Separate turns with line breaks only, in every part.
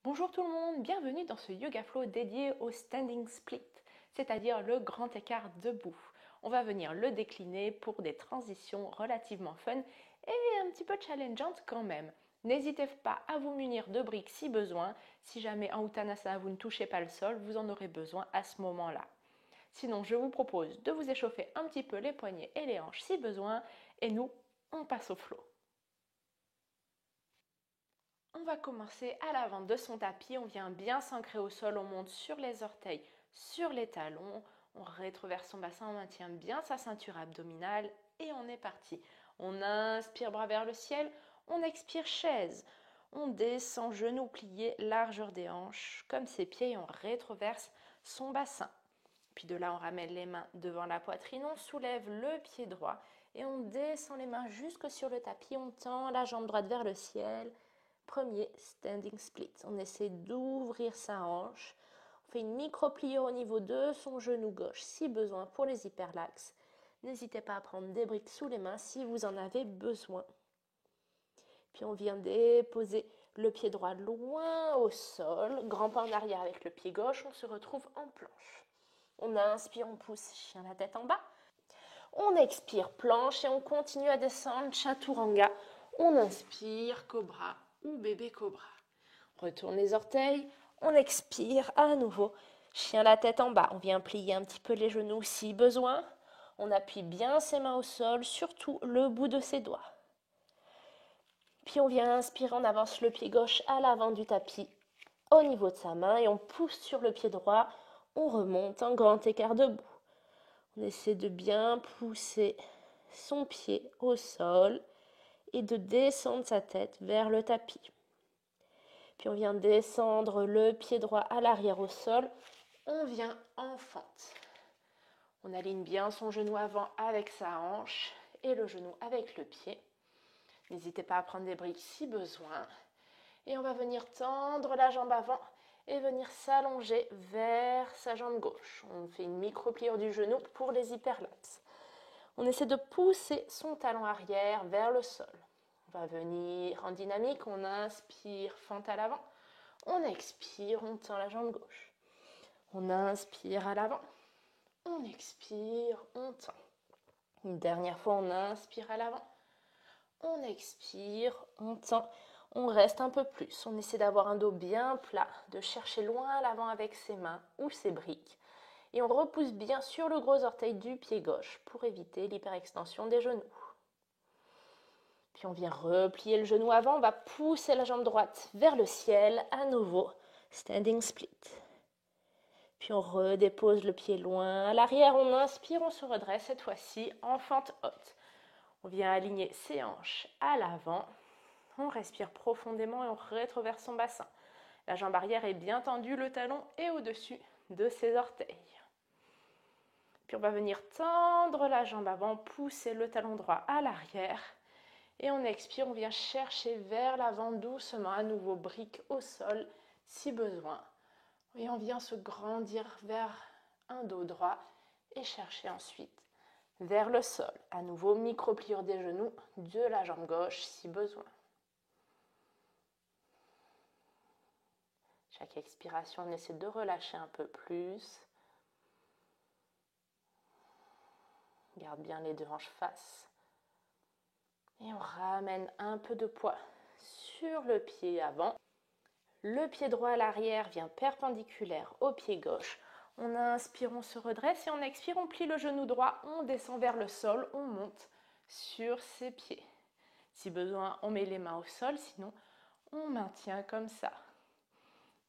Bonjour tout le monde, bienvenue dans ce Yoga Flow dédié au Standing Split, c'est-à-dire le grand écart debout. On va venir le décliner pour des transitions relativement fun et un petit peu challengeantes quand même. N'hésitez pas à vous munir de briques si besoin. Si jamais en Uttanasana vous ne touchez pas le sol, vous en aurez besoin à ce moment-là. Sinon, je vous propose de vous échauffer un petit peu les poignets et les hanches si besoin et nous, on passe au flow. On va commencer à l'avant de son tapis, on vient bien s'ancrer au sol, on monte sur les orteils, sur les talons, on rétroverse son bassin, on maintient bien sa ceinture abdominale et on est parti. On inspire bras vers le ciel, on expire chaise, on descend genoux pliés, largeur des hanches, comme ses pieds et on rétroverse son bassin. Puis de là, on ramène les mains devant la poitrine, on soulève le pied droit et on descend les mains jusque sur le tapis, on tend la jambe droite vers le ciel. Premier standing split. On essaie d'ouvrir sa hanche. On fait une micro-pliure au niveau de son genou gauche si besoin pour les hyperlaxes. N'hésitez pas à prendre des briques sous les mains si vous en avez besoin. Puis on vient déposer le pied droit loin au sol. Grand pas en arrière avec le pied gauche. On se retrouve en planche. On inspire, on pousse chien la tête en bas. On expire planche et on continue à descendre chaturanga. On inspire cobra ou bébé cobra. On retourne les orteils, on expire à nouveau. Chien la tête en bas. On vient plier un petit peu les genoux si besoin. On appuie bien ses mains au sol, surtout le bout de ses doigts. Puis on vient inspirer, on avance le pied gauche à l'avant du tapis au niveau de sa main et on pousse sur le pied droit. On remonte en grand écart debout. On essaie de bien pousser son pied au sol et de descendre sa tête vers le tapis. Puis on vient descendre le pied droit à l'arrière au sol. On vient en fente. On aligne bien son genou avant avec sa hanche et le genou avec le pied. N'hésitez pas à prendre des briques si besoin. Et on va venir tendre la jambe avant et venir s'allonger vers sa jambe gauche. On fait une micro-pliure du genou pour les hyperlaxes. On essaie de pousser son talon arrière vers le sol. On va venir en dynamique, on inspire, fente à l'avant. On expire, on tend la jambe gauche. On inspire à l'avant. On expire, on tend. Une dernière fois, on inspire à l'avant. On expire, on tend. On reste un peu plus. On essaie d'avoir un dos bien plat, de chercher loin à l'avant avec ses mains ou ses briques. Et on repousse bien sur le gros orteil du pied gauche pour éviter l'hyperextension des genoux. Puis on vient replier le genou avant, on va pousser la jambe droite vers le ciel, à nouveau, standing split. Puis on redépose le pied loin à l'arrière, on inspire, on se redresse cette fois-ci en fente haute. On vient aligner ses hanches à l'avant, on respire profondément et on rétroverse son bassin. La jambe arrière est bien tendue, le talon est au-dessus de ses orteils. Puis on va venir tendre la jambe avant, pousser le talon droit à l'arrière. Et on expire, on vient chercher vers l'avant doucement, à nouveau brique au sol si besoin. Et on vient se grandir vers un dos droit et chercher ensuite vers le sol. À nouveau, micro-pliure des genoux de la jambe gauche si besoin. Chaque expiration, on essaie de relâcher un peu plus. Garde bien les deux hanches face. Et on ramène un peu de poids sur le pied avant. Le pied droit à l'arrière vient perpendiculaire au pied gauche. On inspire, on se redresse et on expire, on plie le genou droit, on descend vers le sol, on monte sur ses pieds. Si besoin, on met les mains au sol, sinon on maintient comme ça.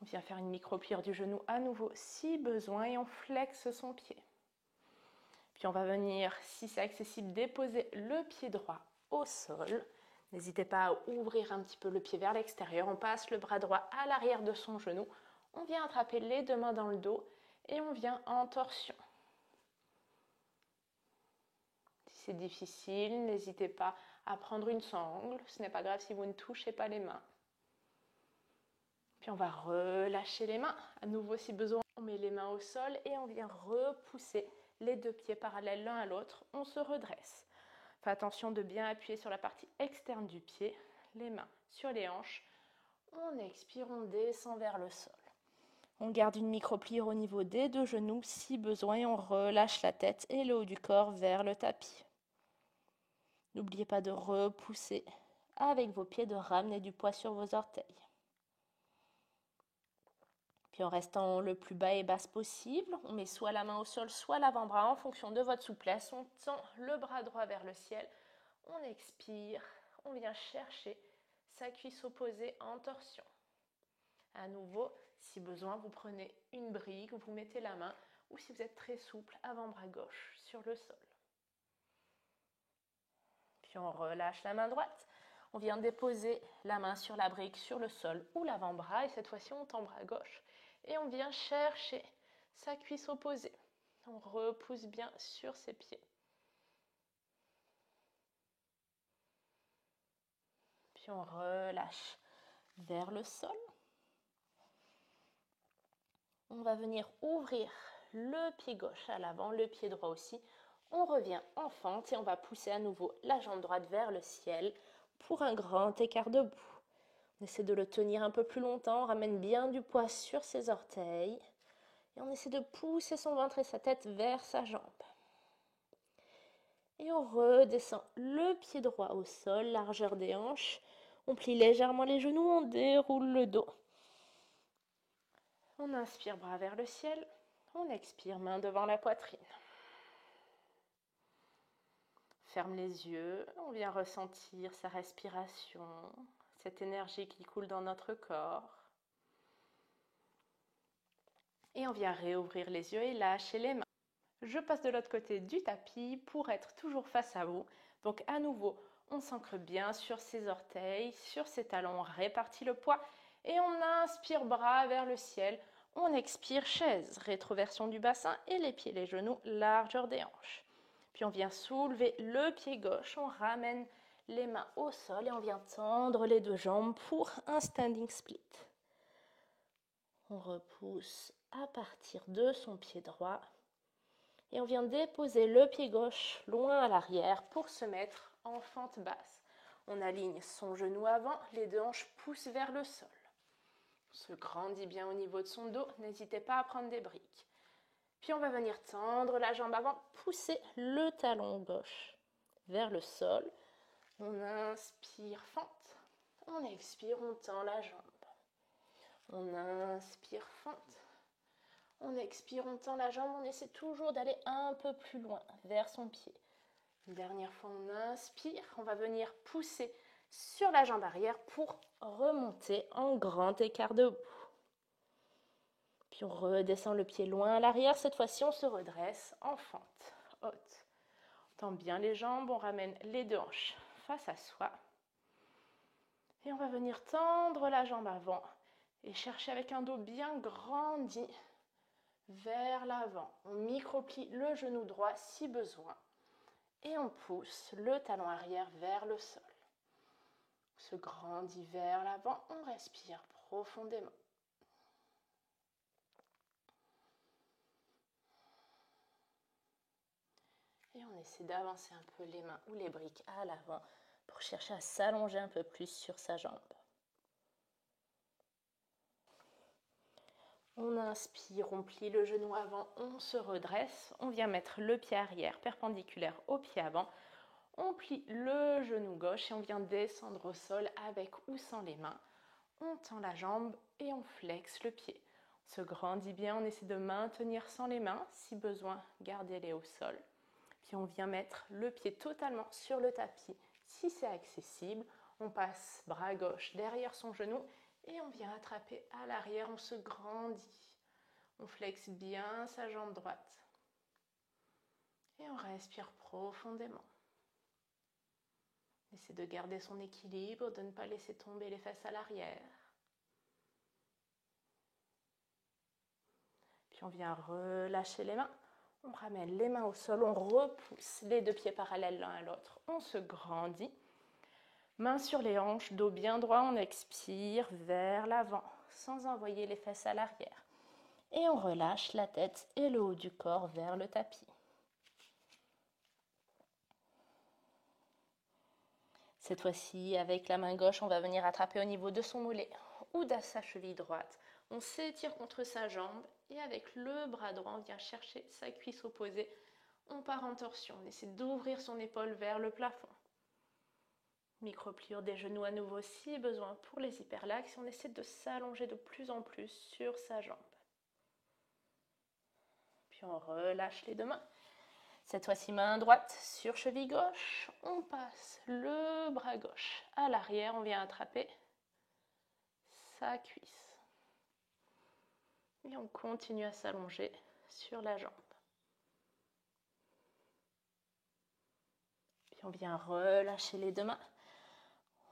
On vient faire une micro-pliure du genou à nouveau si besoin et on flexe son pied. Puis on va venir, si c'est accessible, déposer le pied droit au sol. N'hésitez pas à ouvrir un petit peu le pied vers l'extérieur. On passe le bras droit à l'arrière de son genou. On vient attraper les deux mains dans le dos et on vient en torsion. Si c'est difficile, n'hésitez pas à prendre une sangle. Ce n'est pas grave si vous ne touchez pas les mains. Puis on va relâcher les mains. À nouveau, si besoin, on met les mains au sol et on vient repousser les deux pieds parallèles l'un à l'autre. On se redresse. Faites attention de bien appuyer sur la partie externe du pied, les mains sur les hanches. On expire, on descend vers le sol. On garde une micro-pliure au niveau des 2 genoux si besoin et on relâche la tête et le haut du corps vers le tapis. N'oubliez pas de repousser avec vos pieds, de ramener du poids sur vos orteils. Puis en restant le plus bas et basse possible, on met soit la main au sol, soit l'avant-bras en fonction de votre souplesse. On tend le bras droit vers le ciel. On expire, on vient chercher sa cuisse opposée en torsion. À nouveau, si besoin, vous prenez une brique, vous mettez la main, ou si vous êtes très souple, avant-bras gauche sur le sol. Puis on relâche la main droite. On vient déposer la main sur la brique, sur le sol ou l'avant-bras. Et cette fois-ci, on tend bras gauche. Et on vient chercher sa cuisse opposée. On repousse bien sur ses pieds. Puis on relâche vers le sol. On va venir ouvrir le pied gauche à l'avant, le pied droit aussi. On revient en fente et on va pousser à nouveau la jambe droite vers le ciel pour un grand écart debout. On essaie de le tenir un peu plus longtemps, on ramène bien du poids sur ses orteils et on essaie de pousser son ventre et sa tête vers sa jambe. Et on redescend le pied droit au sol, largeur des hanches. On plie légèrement les genoux, on déroule le dos. On inspire, bras vers le ciel. On expire, main devant la poitrine. Ferme les yeux, on vient ressentir sa respiration, cette énergie qui coule dans notre corps. Et on vient réouvrir les yeux et lâcher les mains. Je passe de l'autre côté du tapis pour être toujours face à vous. Donc à nouveau, on s'ancre bien sur ses orteils, sur ses talons, on répartit le poids et on inspire bras vers le ciel. On expire chaise, rétroversion du bassin et les pieds, les genoux, largeur des hanches. Puis on vient soulever le pied gauche, on ramène les mains au sol et on vient tendre les 2 jambes pour un standing split. On repousse à partir de son pied droit et on vient déposer le pied gauche loin à l'arrière pour se mettre en fente basse. On aligne son genou avant, les 2 hanches poussent vers le sol. On se grandit bien au niveau de son dos, n'hésitez pas à prendre des briques. Puis on va venir tendre la jambe avant, pousser le talon gauche vers le sol. On inspire, fente. On expire, on tend la jambe. On inspire, fente. On expire, on tend la jambe. On essaie toujours d'aller un peu plus loin vers son pied. Une dernière fois, on inspire. On va venir pousser sur la jambe arrière pour remonter en grand écart debout. Puis on redescend le pied loin à l'arrière. Cette fois-ci, on se redresse en fente haute. On tend bien les jambes, on ramène les 2 hanches face à soi. Et on va venir tendre la jambe avant et chercher avec un dos bien grandi vers l'avant. On microplie le genou droit si besoin. Et on pousse le talon arrière vers le sol. On se grandit vers l'avant, on respire profondément. Et on essaie d'avancer un peu les mains ou les briques à l'avant pour chercher à s'allonger un peu plus sur sa jambe. On inspire, on plie le genou avant, on se redresse. On vient mettre le pied arrière perpendiculaire au pied avant. On plie le genou gauche et on vient descendre au sol avec ou sans les mains. On tend la jambe et on flexe le pied. On se grandit bien, on essaie de maintenir sans les mains. Si besoin, gardez-les au sol. Puis on vient mettre le pied totalement sur le tapis. Si c'est accessible, on passe bras gauche derrière son genou et on vient attraper à l'arrière, on se grandit. On flexe bien sa jambe droite. Et on respire profondément. Essaie de garder son équilibre, de ne pas laisser tomber les fesses à l'arrière. Puis on vient relâcher les mains. On ramène les mains au sol, on repousse les 2 pieds parallèles l'un à l'autre. On se grandit. Mains sur les hanches, dos bien droit, on expire vers l'avant, sans envoyer les fesses à l'arrière. Et on relâche la tête et le haut du corps vers le tapis. Cette fois-ci, avec la main gauche, on va venir attraper au niveau de son mollet ou à sa cheville droite. On s'étire contre sa jambe et avec le bras droit, on vient chercher sa cuisse opposée. On part en torsion, on essaie d'ouvrir son épaule vers le plafond. Micro-pliure des genoux à nouveau si besoin pour les hyperlaxes. On essaie de s'allonger de plus en plus sur sa jambe. Puis on relâche les deux mains. Cette fois-ci, main droite sur cheville gauche. On passe le bras gauche à l'arrière. On vient attraper sa cuisse. Et on continue à s'allonger sur la jambe. Puis on vient relâcher les deux mains.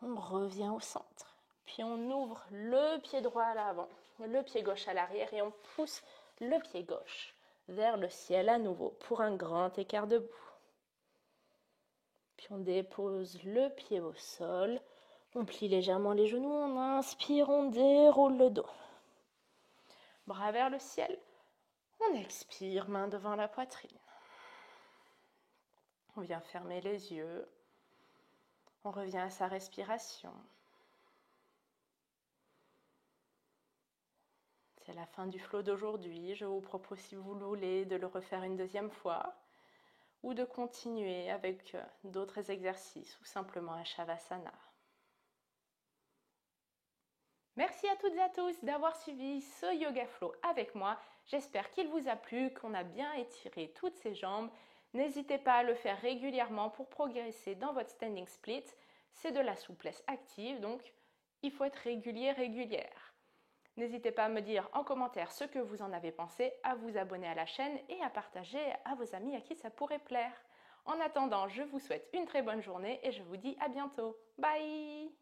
On revient au centre. Puis on ouvre le pied droit à l'avant, le pied gauche à l'arrière et on pousse le pied gauche vers le ciel à nouveau pour un grand écart debout. Puis on dépose le pied au sol. On plie légèrement les genoux. On inspire, on déroule le dos. Bras vers le ciel. On expire, main devant la poitrine. On vient fermer les yeux. On revient à sa respiration. C'est la fin du flow d'aujourd'hui. Je vous propose, si vous le voulez, de le refaire une deuxième fois ou de continuer avec d'autres exercices ou simplement un Shavasana. Merci à toutes et à tous d'avoir suivi ce Yoga Flow avec moi. J'espère qu'il vous a plu, qu'on a bien étiré toutes ces jambes. N'hésitez pas à le faire régulièrement pour progresser dans votre standing split. C'est de la souplesse active, donc il faut être régulier, régulière. N'hésitez pas à me dire en commentaire ce que vous en avez pensé, à vous abonner à la chaîne et à partager à vos amis à qui ça pourrait plaire. En attendant, je vous souhaite une très bonne journée et je vous dis à bientôt. Bye!